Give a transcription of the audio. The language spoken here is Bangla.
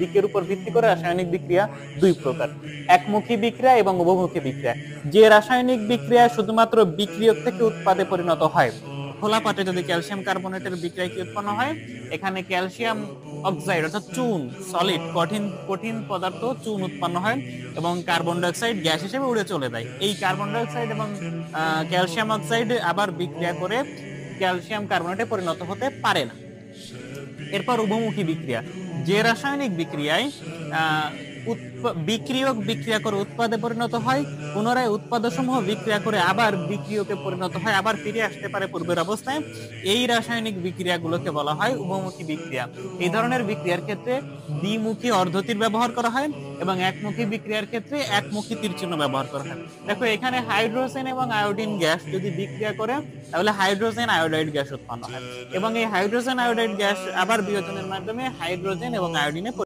দিকের উপর ভিত্তি করে রাসায়নিক বিক্রিয়া দুই প্রকার, একমুখী বিক্রিয়া এবং উভমুখী বিক্রিয়া। যে রাসায়নিক বিক্রিয়া শুধুমাত্র বিক্রিয়ক থেকে উৎপাদে পরিণত হয়, খোলা পাত্রে যদি ক্যালসিয়াম কার্বনেটের বিক্রিয়া কি উৎপন্ন হয়, এখানে ক্যালসিয়াম অক্সাইড অর্থাৎ চুন, সলিড কঠিন কঠিন পদার্থ চুন উৎপন্ন হয় এবং কার্বন ডাই অক্সাইড গ্যাস হিসেবে উড়ে চলে যায়। এই কার্বন ডাই অক্সাইড এবং ক্যালসিয়াম অক্সাইড আবার বিক্রিয়া করে ক্যালসিয়াম কার্বনেটে পরিণত হতে পারে না। এরপর উভমুখী বিক্রিয়া, যে রাসায়নিক বিক্রিয়ায় বিক্রিয়ক বিক্রিয়া করে উৎপাদে পরিণত হয়, পুনরায় উৎপাদসমূহ বিক্রিয়া করে আবার বিক্রিয়কে পরিণত হয়, আবার ফিরে আসতে পারে পূর্বের অবস্থায়, এই রাসায়নিক বিক্রিয়াগুলোকে বলা হয় উভমুখী বিক্রিয়া। এই ধরনের বিক্রিয়ার ক্ষেত্রে দ্বিমুখী অর্ধতীর ব্যবহার করা হয় এবং একমুখী বিক্রিয়ার ক্ষেত্রে একমুখী তীরচিহ্ন ব্যবহার করা হয়। দেখো এখানে হাইড্রোজেন এবং আয়োডিন গ্যাস যদি বিক্রিয়া করে তাহলে হাইড্রোজেন আয়োডাইড গ্যাস উৎপন্ন হয় এবং এই হাইড্রোজেন আয়োডাইড গ্যাস আবার বিয়োজনের মাধ্যমে হাইড্রোজেন এবং আয়োডিনে